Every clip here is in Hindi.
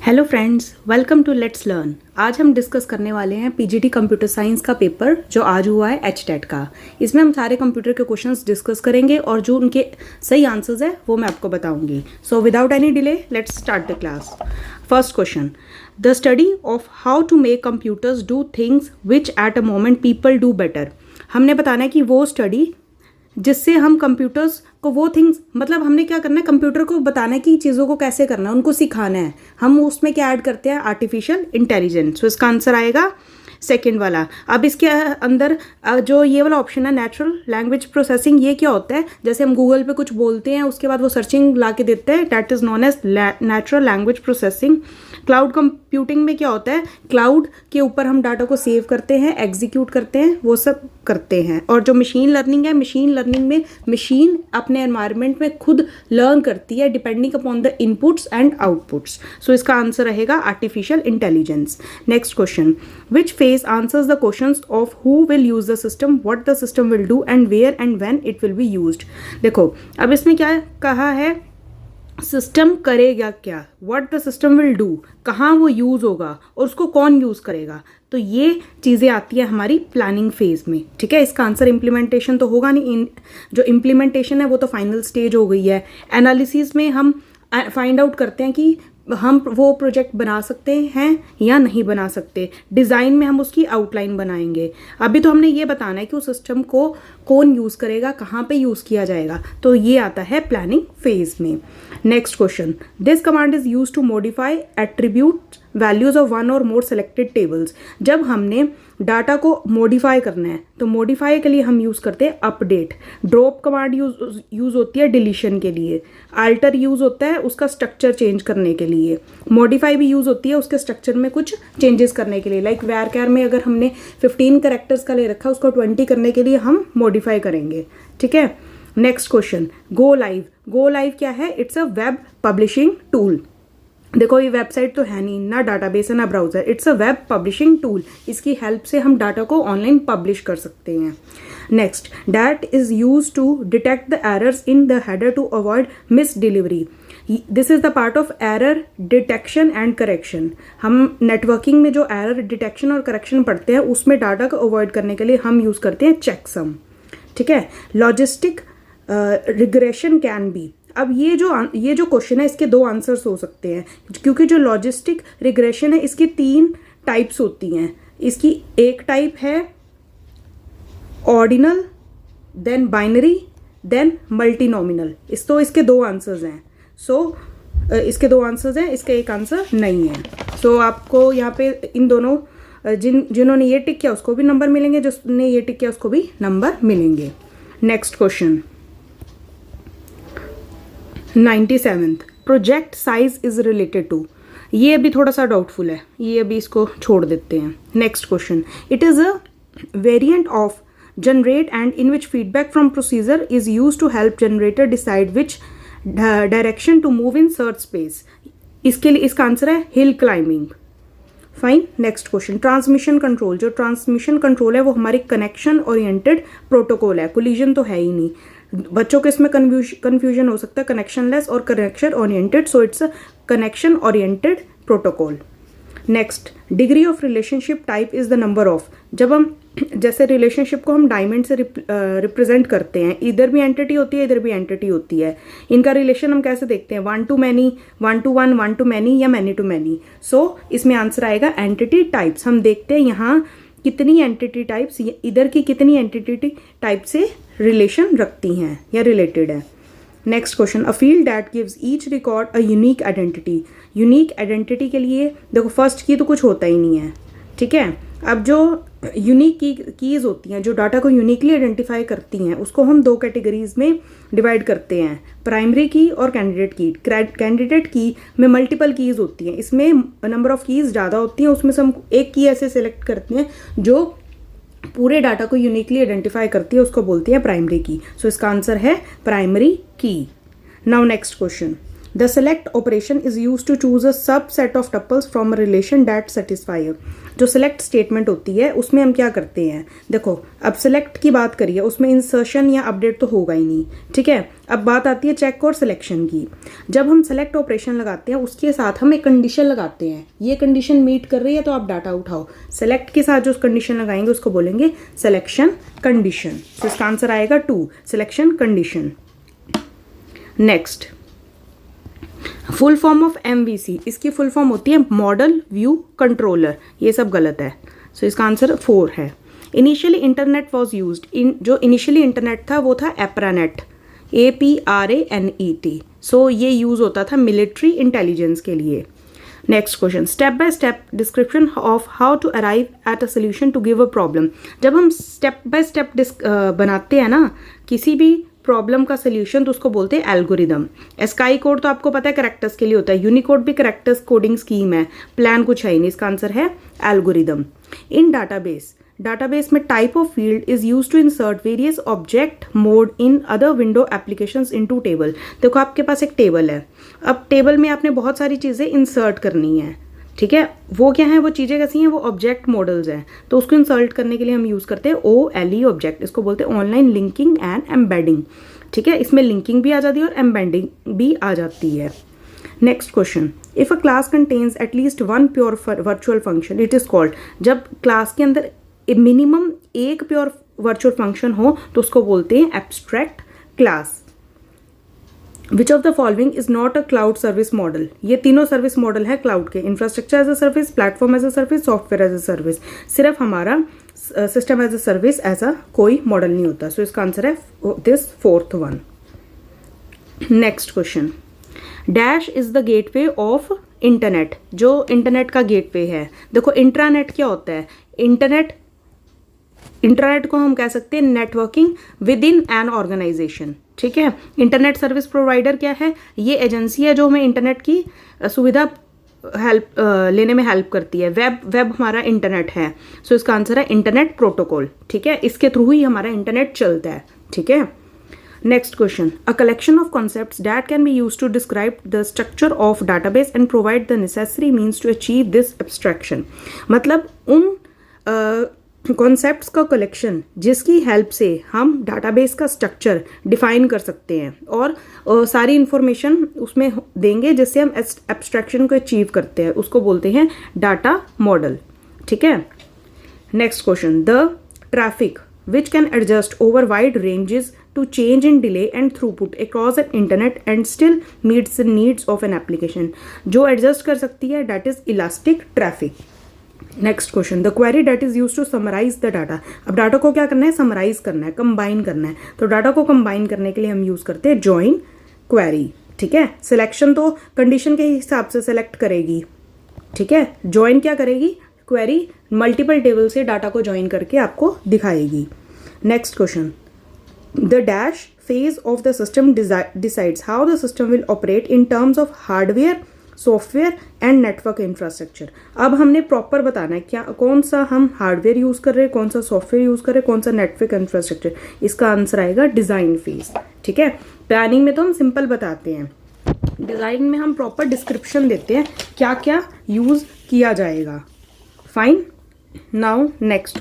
Hello friends, welcome to let's learn. आज हम डिस्कस करने वाले हैं पीजीटी कंप्यूटर साइंस का पेपर जो आज हुआ है एचटेट का। इसमें हम सारे कंप्यूटर के क्वेश्चंस डिस्कस करेंगे और जो उनके सही आंसर्स है वो मैं आपको बताऊंगी। So without any delay let's start the class. First question, the study of how to make computers do things which at a moment people do better. हमने बताना है कि वो स्टडी जिससे हम कंप्यूटर्स को वो थिंग्स, मतलब हमने क्या करना है, कंप्यूटर को बताना है कि चीज़ों को कैसे करना है, उनको सिखाना है। हम उसमें क्या ऐड करते हैं, आर्टिफिशियल इंटेलिजेंस। तो इसका आंसर आएगा सेकेंड वाला। अब इसके अंदर जो ये वाला ऑप्शन है नेचुरल लैंग्वेज प्रोसेसिंग, ये क्या होता है, जैसे हम गूगल पे कुछ बोलते हैं उसके बाद वो सर्चिंग ला के देते हैं, that is known as natural language processing. Cloud computing में क्या होता है, क्लाउड के ऊपर हम डाटा को सेव करते हैं, एग्जीक्यूट करते हैं, वो सब करते हैं। और जो मशीन लर्निंग है, मशीन लर्निंग में मशीन अपने एनवायरनमेंट में खुद लर्न करती है depending upon the inputs and outputs. So इसका आंसर रहेगा artificial intelligence. Next question, which phase answers the questions of who will use the system, what the system will do and where and when it will be used. देखो अब इसमें क्या कहा है, सिस्टम करेगा क्या, what the system will do, कहाँ वो यूज़ होगा और उसको कौन यूज़ करेगा। तो ये चीज़ें आती है हमारी प्लानिंग फेज में। ठीक है, इसका आंसर इम्प्लीमेंटेशन तो होगा नहीं, जो इम्प्लीमेंटेशन है वो तो फाइनल स्टेज हो गई है। एनालिसिस में हम फाइंड आउट करते हैं कि हम वो प्रोजेक्ट बना सकते हैं या नहीं बना सकते। डिज़ाइन में हम उसकी आउटलाइन बनाएंगे। अभी तो हमने ये बताना है कि उस सिस्टम को कौन यूज़ करेगा, कहाँ पे यूज़ किया जाएगा, तो ये आता है प्लानिंग फेज में। Next question, this command is use to modify attribute values of one और मोर सेलेक्टेड टेबल्स। जब हमने डाटा को मॉडिफाई करना है तो मॉडिफाई के लिए हम यूज़ करते हैं अपडेट। ड्रॉप कमांड यूज़ होती है डिलीशन के लिए। अल्टर यूज़ होता है उसका स्ट्रक्चर चेंज करने के लिए। मॉडिफाई भी यूज़ होती है उसके स्ट्रक्चर में कुछ चेंजेस करने के लिए। लाइक वैरकैर में अगर हमने 15 कैरेक्टर्स का ले रखा, उसको 20 करने के लिए हम मॉडिफाई करेंगे। ठीक है, next question, go live. Go live क्या है, it's a web publishing tool. देखो ये वेबसाइट तो है नहीं, ना डाटाबेस है ना browser, it's a web publishing tool. इसकी हेल्प से हम डाटा को ऑनलाइन पब्लिश कर सकते हैं। Next, that is use to detect the errors in the header to avoid miss delivery. This is the part of error detection and correction. हम नेटवर्किंग में जो एरर डिटेक्शन और करेक्शन पढ़ते हैं उसमें डाटा को अवॉइड करने के लिए हम यूज़ करते हैं चेकसम। ठीक है, लॉजिस्टिक रिग्रेशन कैन बी। अब ये जो क्वेश्चन है इसके दो आंसर्स हो सकते हैं, क्योंकि जो लॉजिस्टिक रिग्रेशन है इसकी 3 टाइप्स होती हैं। इसकी एक टाइप है ऑर्डिनल, देन बाइनरी, देन मल्टीनोमिनल। इसके 2 आंसर्स हैं। इसके 2 आंसर्स हैं, इसका एक आंसर नहीं है। आपको यहाँ पे इन दोनों जिन्होंने ये टिक किया उसको भी नंबर मिलेंगे, जिसने ये टिक किया उसको भी नंबर मिलेंगे। Next question, 97th, project size is related to. ये अभी थोड़ा सा डाउटफुल है, ये अभी इसको छोड़ देते हैं। Next question, it is a variant of generate and in which feedback from procedure is use to help generator decide which direction to move in search space. इसके लिए इसका आंसर है hill climbing. Fine, next question, transmission control. जो ट्रांसमिशन कंट्रोल है वो हमारी कनेक्शन ओरिएंटेड प्रोटोकॉल है, कोलिजन तो है ही नहीं। बच्चों के इसमें कन्फ्यूजन हो सकता है कनेक्शन लेस और connection oriented, so it's a connection oriented protocol. Next, degree of relationship type is the number of. जब हम जैसे रिलेशनशिप को हम डायमंड से रिप्रेजेंट करते हैं, इधर भी एंटिटी होती है इधर भी एंटिटी होती है। इनका रिलेशन हम कैसे देखते हैं, 1 to many, 1 to 1, 1 to many या many to many। इसमें आंसर आएगा एंटिटी टाइप्स। हम देखते हैं यहाँ कितनी एंटिटी टाइप्स, इधर की कितनी एंटिटी टाइप से रिलेशन रखती हैं या रिलेटेड है। Next question, a field that gives each record a unique identity. Unique identity के लिए देखो फर्स्ट की तो कुछ होता ही नहीं है। ठीक है, अब जो यूनिक कीज़ होती हैं जो डाटा को यूनिकली आइडेंटिफाई करती हैं उसको हम 2 कैटेगरीज में डिवाइड करते हैं, प्राइमरी की और कैंडिडेट की। कैंडिडेट की में मल्टीपल कीज़ होती हैं, इसमें नंबर ऑफ कीज़ ज़्यादा होती हैं, उसमें से हम एक की ऐसे सेलेक्ट करते हैं जो पूरे डाटा को यूनिकली आइडेंटिफाई करती है, उसको बोलते हैं प्राइमरी की। इसका आंसर है प्राइमरी की। Now next question, The select operation is used to choose a subset of tuples from a relation that satisfy. जो select statement होती है उसमें हम क्या करते हैं, देखो अब select की बात करिए, उसमें insertion या update तो होगा ही नहीं, ठीक है। अब बात आती है check और selection की। जब हम select operation लगाते हैं उसके साथ हम एक condition लगाते हैं, ये condition meet कर रही है तो आप डाटा उठाओ। select के साथ जो condition लगाएंगे उसको बोलेंगे selection condition। तो इसका आंसर आएगा 2, selection condition। Next, full form of MVC, इसकी फुल फॉर्म होती है मॉडल व्यू कंट्रोलर, ये सब गलत है। सो इसका आंसर 4 है। इनिशियली इंटरनेट वॉज यूज्ड, जो इनिशियली इंटरनेट था वो था एप्रानेट, APRANET। सो ये यूज़ होता था मिलिट्री इंटेलिजेंस के लिए। Next question, step by step description of how to arrive at a solution to give a problem. जब हम स्टेप बाय स्टेप बनाते हैं ना किसी भी प्रॉब्लम का सोल्यूशन तो उसको बोलते हैं एल्गोरिदम। एस्काई कोड तो आपको पता है कैरेक्टर्स के लिए होता है, यूनिकोड भी कैरेक्टर्स कोडिंग स्कीम है, प्लान कुछ है नहीं, इसका आंसर है एल्गोरिदम। इन डाटाबेस में type of field is use to insert various object mode in other window applications into table. देखो आपके पास एक टेबल है, अब टेबल में आपने बहुत सारी चीज़ें इंसर्ट करनी है, ठीक है। वो क्या है, वो चीज़ें कैसी हैं, वो ऑब्जेक्ट मॉडल्स हैं, तो उसको इंसर्ट करने के लिए हम यूज़ करते हैं OLE ऑब्जेक्ट, इसको बोलते हैं ऑनलाइन लिंकिंग एंड एम्बेडिंग, ठीक है। इसमें लिंकिंग भी आ जाती है और एम्बेडिंग भी आ जाती है। Next question, if a class contains at least 1 pure virtual function it is called. जब क्लास के अंदर मिनिमम एक प्योर वर्चुअल फंक्शन हो तो उसको बोलते हैं abstract class. Which of the following is not a cloud service model. ये तीनों सर्विस मॉडल है क्लाउड के, infrastructure as a service, platform as a service, software as a service. सिर्फ हमारा सिस्टम एज अ सर्विस ऐसा कोई मॉडल नहीं होता। सो इसका आंसर है this 4th one. Next question, dash is the gateway of internet. जो इंटरनेट का गेटवे है, देखो इंट्रानेट क्या होता है, इंटरनेट को हम कह सकते हैं networking within an organization, ठीक है। इंटरनेट सर्विस प्रोवाइडर क्या है, ये एजेंसी है जो हमें इंटरनेट की सुविधा लेने में हेल्प करती है। वेब हमारा इंटरनेट है, सो इसका आंसर है इंटरनेट प्रोटोकॉल, ठीक है। इसके थ्रू ही हमारा इंटरनेट चलता है, ठीक है। Next question, a collection of concepts that can be used to describe the structure of database and provide the necessary means to achieve this abstraction. मतलब उन कॉन्सेप्ट्स का कलेक्शन जिसकी हेल्प से हम डाटाबेस का स्ट्रक्चर डिफाइन कर सकते हैं और सारी इंफॉर्मेशन उसमें देंगे जिससे हम एब्स्ट्रैक्शन को अचीव करते हैं, उसको बोलते हैं डाटा मॉडल, ठीक है। Next question, the traffic which can adjust over wide ranges to change in delay and throughput across an internet and still meets the needs of an application। जो adjust कर सकती है that is elastic traffic। Next question, the query that is use to summarize the data. अब डाटा को क्या करना है, समराइज करना है, कंबाइन करना है, तो डाटा को कंबाइन करने के लिए हम यूज करते हैं जॉइन क्वेरी, ठीक है। सिलेक्शन तो कंडीशन के हिसाब से सेलेक्ट करेगी, ठीक है। जॉइन क्या करेगी, क्वेरी मल्टीपल टेबल से डाटा को ज्वाइन करके आपको दिखाएगी। Next question, the dash phase of the system decides how the system will operate in terms of hardware, software and network infrastructure. अब हमने प्रॉपर बताना है क्या कौन सा हम हार्डवेयर यूज़ कर रहे हैं, कौन सा सॉफ्टवेयर यूज़ कर रहे हैं, कौन सा नेटवर्क इंफ्रास्ट्रक्चर। इसका आंसर आएगा डिज़ाइन फेज, ठीक है। प्लानिंग में तो हम सिंपल बताते हैं, डिज़ाइन में हम प्रॉपर डिस्क्रिप्शन देते हैं क्या क्या यूज़ किया जाएगा। Fine, now next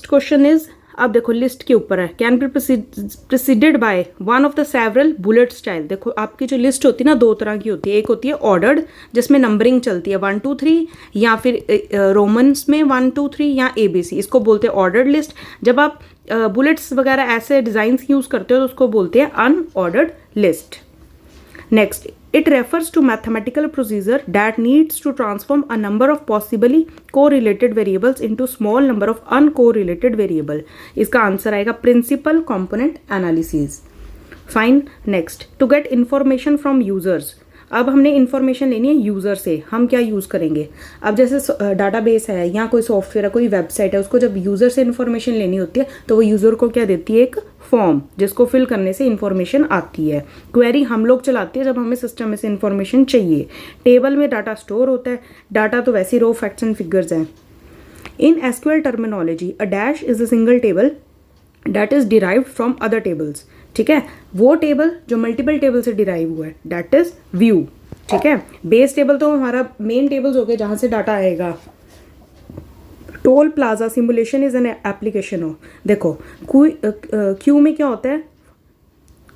question is, अब देखो लिस्ट के ऊपर है, can be preceded by one of the several bullet style. देखो आपकी जो लिस्ट होती है ना दो तरह की होती है, एक होती है ऑर्डर्ड जिसमें नंबरिंग चलती है 1 2 3, या फिर रोमन्स में 1 2 3 या ABC, इसको बोलते हैं ऑर्डर्ड लिस्ट। जब आप बुलेट्स वगैरह ऐसे डिज़ाइंस यूज़ करते हो तो उसको बोलते हैं unordered list. Next, it refers to mathematical procedure that needs to transform a number of possibly correlated variables into small number of uncorrelated variable। इसका आंसर आएगा principal component analysis। Fine, next, to get information from users। अब हमने इन्फॉर्मेशन लेनी है यूज़र से, हम क्या यूज़ करेंगे। अब जैसे डाटाबेस है या कोई सॉफ्टवेयर है, कोई वेबसाइट है, उसको जब यूज़र से इन्फॉर्मेशन लेनी होती है तो वो यूज़र को क्या देती है, एक फॉर्म जिसको फिल करने से इन्फॉर्मेशन आती है। क्वेरी हम लोग चलाते हैं जब हमें सिस्टम में से इन्फॉर्मेशन चाहिए। टेबल में डाटा स्टोर होता है, डाटा तो वैसे रो फैक्ट्स एंड फिगर्स हैं। इन SQL terminology a dash is a single table that is derived from other tables। ठीक है। वो टेबल जो मल्टीपल टेबल से डिराइव हुआ है दैट इज व्यू, ठीक है। बेस टेबल तो हमारा मेन टेबल्स हो गए जहाँ से डाटा आएगा। Toll plaza simulation is an application of, देखो क्यू में क्या होता है,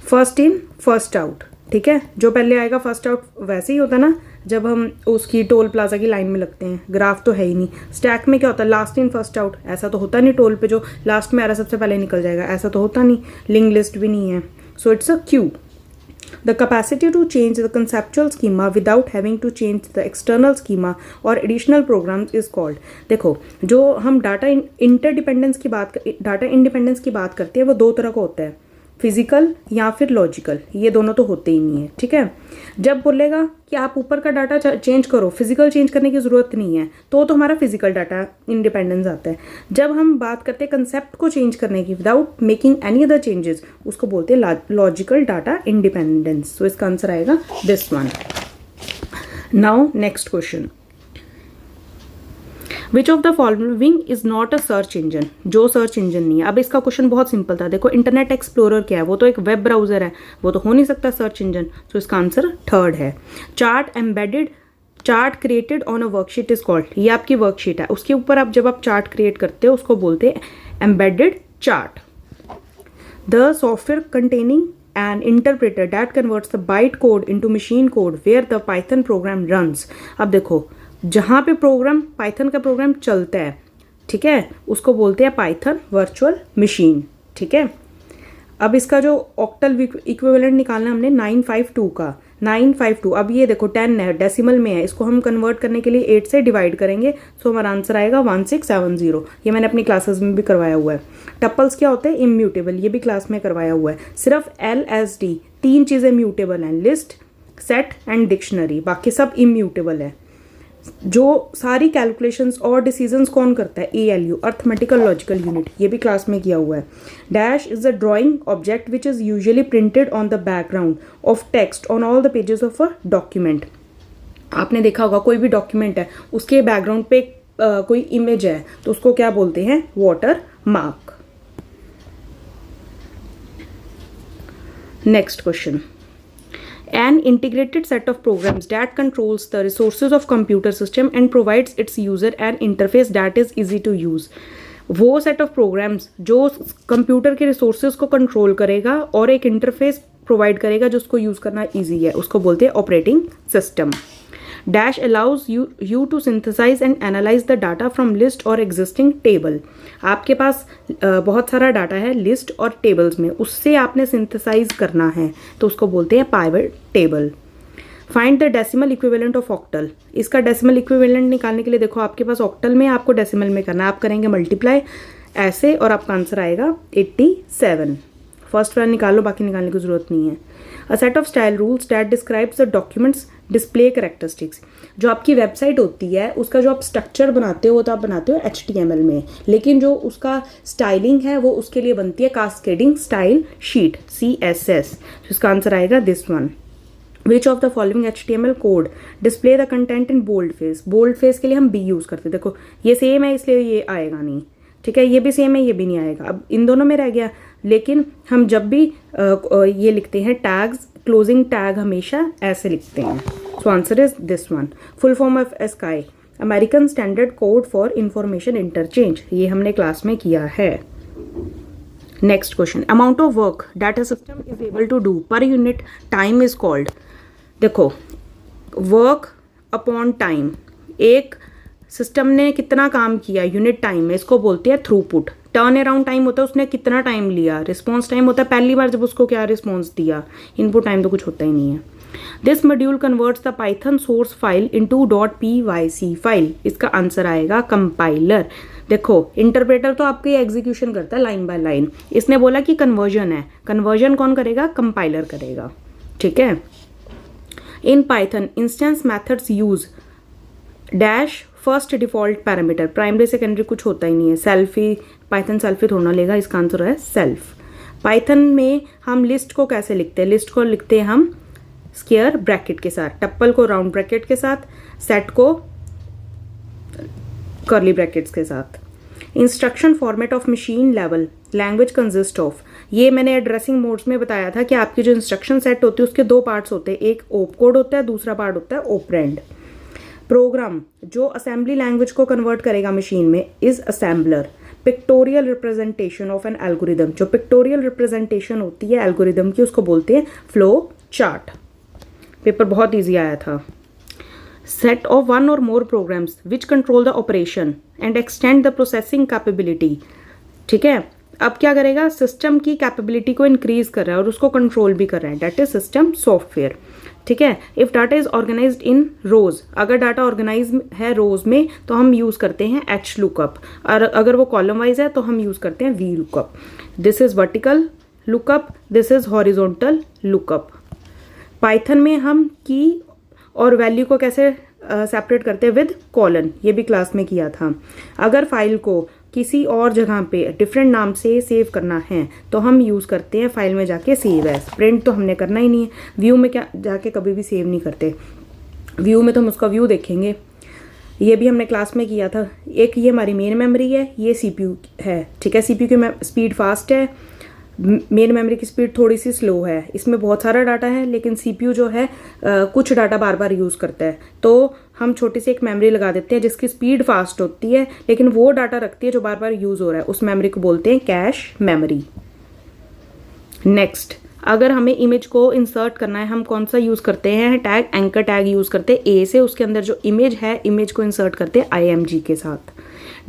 फर्स्ट इन फर्स्ट आउट, ठीक है। जो पहले आएगा फर्स्ट आउट वैसे ही होता है ना जब हम उसकी टोल प्लाजा की लाइन में लगते हैं, ग्राफ तो है ही नहीं। स्टैक में क्या होता है, लास्ट इन फर्स्ट आउट, ऐसा तो होता नहीं टोल पे जो लास्ट में आ रहा सबसे पहले निकल जाएगा, ऐसा तो होता नहीं। लिंक लिस्ट भी नहीं है, so it's a Q. The capacity to change the conceptual schema without having to change the external schema or additional programs is called, देखो जो हम डाटा इंटरडिपेंडेंस की बात, डाटा इंडिपेंडेंस की बात करते हैं वो दो तरह का होता है, फिजिकल या फिर लॉजिकल, ये दोनों तो होते ही नहीं है, ठीक है। जब बोलेगा कि आप ऊपर का डाटा चेंज करो, फिजिकल चेंज करने की ज़रूरत नहीं है, तो हमारा फिजिकल डाटा इंडिपेंडेंस आता है। जब हम बात करते हैं कंसेप्ट को चेंज करने की without making any other changes, उसको बोलते हैं लॉजिकल डाटा इंडिपेंडेंस। तो इसका आंसर आएगा this one. Now next question, which of the following is not a search engine, जो सर्च इंजन नहीं है। अब इसका क्वेश्चन बहुत सिंपल था, देखो इंटरनेट एक्सप्लोरर क्या है, वो तो एक वेब ब्राउजर है, वो तो हो नहीं सकता सर्च इंजन, तो इसका आंसर थर्ड है। Chart embedded, chart created on a worksheet is called, ये आपकी वर्कशीट है, उसके ऊपर आप जब आप चार्ट क्रिएट करते हो उसको बोलते हैं embedded chart. The software containing an interpreter that converts the byte code into machine code where the Python program runs। अब देखो जहाँ पे प्रोग्राम पाइथन का प्रोग्राम चलता है, ठीक है, उसको बोलते हैं पाइथन वर्चुअल मशीन, ठीक है। अब इसका जो ऑक्टल इक्विवेलेंट निकालना हमने 952 का, 952, अब ये देखो 10 है, डेसिमल में है, इसको हम कन्वर्ट करने के लिए 8 से डिवाइड करेंगे, सो हमारा आंसर आएगा 1670। ये मैंने अपनी क्लासेस में भी करवाया हुआ है। टपल्स क्या होते हैं, इम्यूटेबल, ये भी क्लास में करवाया हुआ है। सिर्फ LSD 3 चीज़ें म्यूटेबल हैं, लिस्ट, सेट एंड डिक्शनरी, बाकी सब इम्यूटेबल है। जो सारी कैलकुलेशंस और डिसीजंस कौन करता है, ALU, अर्थमेटिकल लॉजिकल यूनिट, ये भी क्लास में किया हुआ है। Dash is a drawing object which is usually printed on the background of text on all the pages of a document. आपने देखा होगा कोई भी डॉक्यूमेंट है उसके बैकग्राउंड पे कोई इमेज है तो उसको क्या बोलते हैं, water mark. Next question, an integrated set of programs that controls the resources of computer system and provides its user an interface that is easy to use। वो सेट ऑफ प्रोग्राम्स जो कंप्यूटर के रिसोर्सेज को कंट्रोल करेगा और एक इंटरफेस प्रोवाइड करेगा जो उसको यूज़ करना ईजी है, उसको बोलते हैं operating system. Dash allows you to synthesize and analyze the data from list or existing table. आपके पास बहुत सारा डाटा है लिस्ट और टेबल्स में, उससे आपने सिंथेसाइज करना है तो उसको बोलते हैं pivot table. Find the decimal equivalent of octal, इसका डेसिमल इक्विवेलेंट निकालने के लिए देखो आपके पास ऑक्टल में आपको डेसिमल में करना है, आप करेंगे मल्टीप्लाई ऐसे और आपका आंसर आएगा 87। फर्स्ट वाला निकालो, बाकी निकालने की जरूरत नहीं है। A set of style rules that describes the documents display characteristics, जो आपकी वेबसाइट होती है उसका जो आप स्ट्रक्चर बनाते हो तो आप बनाते हो HTML में, लेकिन जो उसका स्टाइलिंग है वो उसके लिए बनती है कास्केडिंग स्टाइल शीट CSS। तो इसका आंसर आएगा this one. Which of the following HTML code display the content in bold face, bold face के लिए हम B यूज़ करते हैं, देखो ये सेम है इसलिए ये आएगा नहीं, ठीक है, ये भी सेम है ये भी नहीं आएगा, अब इन दोनों में रह गया। लेकिन हम जब भी ये लिखते हैं टैग्स, क्लोजिंग टैग हमेशा ऐसे लिखते हैं, so answer is this one. Full form of ASCII, American standard code for information interchange, ये हमने क्लास में किया है। Next question, amount of work that a system is able to do per unit time is called. देखो वर्क अपॉन टाइम, एक सिस्टम ने कितना काम किया यूनिट टाइम में, इसको बोलते हैं थ्रूपुट। टर्न अराउंड टाइम होता है उसने कितना टाइम लिया, रिस्पॉन्स टाइम होता है पहली बार जब उसको क्या रिस्पॉन्स दिया, इनपुट टाइम तो कुछ होता ही नहीं है। This module converts the Python source file into .pyc file, इसका आंसर आएगा कंपाइलर। देखो इंटरप्रेटर तो आपके एग्जीक्यूशन करता है लाइन बाय लाइन, इसने बोला कि कन्वर्जन है, कन्वर्जन कौन करेगा, कंपाइलर करेगा, ठीक है। In Python instance methods use dash first default parameter, primary secondary कुछ होता ही नहीं है, सेल्फी, पाइथन सेल्फी थोड़ा लेगा, इसका आंसर है सेल्फ। पाइथन में हम लिस्ट को कैसे लिखते हैं, लिस्ट को लिखते हैं हम स्क्वायर ब्रैकेट के साथ, टप्पल को राउंड ब्रैकेट के साथ, सेट को कर्ली ब्रैकेट्स के साथ। Instruction format of machine level language consist of, ये मैंने एड्रेसिंग मोड्स में बताया था कि आपकी जो इंस्ट्रक्शन सेट होती है उसके दो पार्ट्स होते हैं, एक ओप कोड होता है, दूसरा पार्ट होता है ऑपरेंड। प्रोग्राम जो असेंबली लैंग्वेज को कन्वर्ट करेगा मशीन में is assembler. Pictorial representation of an algorithm, जो पिक्टोरियल रिप्रेजेंटेशन होती है एल्गोरिदम की उसको बोलते हैं फ्लो चार्ट। पेपर बहुत ईजी आया था। सेट ऑफ वन और more programs which control the operation and extend the processing capability. ठीक है, अब क्या करेगा, सिस्टम की कैपेबिलिटी को इंक्रीज कर रहा है और उसको कंट्रोल भी कर रहा है, दैट इज सिस्टम सॉफ्टवेयर। ठीक है, इफ डाटा इज ऑर्गेनाइज्ड इन रोज, अगर डाटा ऑर्गेनाइज है रोज में तो हम यूज करते हैं एच लुकअप, और अगर वो कॉलम वाइज है तो हम यूज करते हैं V lookup. This is vertical lookup, this is horizontal lookup. Python में हम की और वैल्यू को कैसे सेपरेट करते हैं, विद कॉलन, ये भी क्लास में किया था। अगर फाइल को किसी और जगह पे डिफरेंट नाम से सेव करना है तो हम यूज़ करते हैं फाइल में जाके सेव एज। प्रिंट तो हमने करना ही नहीं है, व्यू में क्या जाके कभी भी सेव नहीं करते, व्यू में तो हम उसका व्यू देखेंगे। ये भी हमने क्लास में किया था। एक ये हमारी मेन मेमोरी है, ये सीपीयू है। ठीक है, सीपीयू की स्पीड फास्ट है, मेन मेमोरी की स्पीड थोड़ी सी स्लो है। इसमें बहुत सारा डाटा है लेकिन सीपीयू जो है कुछ डाटा बार बार यूज़ करता है, तो हम छोटी सी एक मेमोरी लगा देते हैं जिसकी स्पीड फास्ट होती है लेकिन वो डाटा रखती है जो बार बार यूज़ हो रहा है, उस मेमोरी को बोलते हैं कैश मेमोरी। नेक्स्ट, अगर हमें इमेज को इंसर्ट करना है हम कौन सा यूज़ करते हैं, टैग, एंकर टैग यूज़ करते हैं ए से, उसके अंदर जो इमेज है इमेज को इंसर्ट करते हैं IMG के साथ।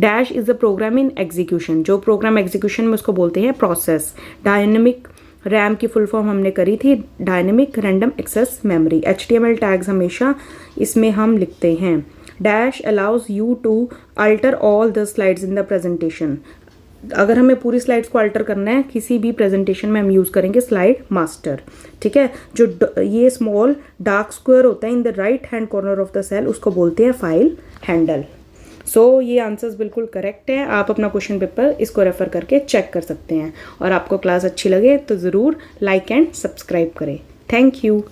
Dash is the program in execution, जो प्रोग्राम एग्जीक्यूशन में उसको बोलते हैं प्रोसेस। डायनेमिक रैम की फुल फॉर्म हमने करी थी, dynamic random access memory. HTML tags हमेशा इसमें हम लिखते हैं। Dash allows you to alter all the slides in the presentation, अगर हमें पूरी स्लाइड्स को अल्टर करना है किसी भी प्रेजेंटेशन में हम यूज़ करेंगे स्लाइड मास्टर। ठीक है, जो ये स्मॉल डार्क स्क्वायर होता है in the right hand corner of the cell उसको बोलते हैं फाइल हैंडल। सो ये आंसर्स बिल्कुल करेक्ट हैं। आप अपना क्वेश्चन पेपर इसको रेफर करके चेक कर सकते हैं, और आपको क्लास अच्छी लगे तो ज़रूर लाइक एंड सब्सक्राइब करें। Thank you.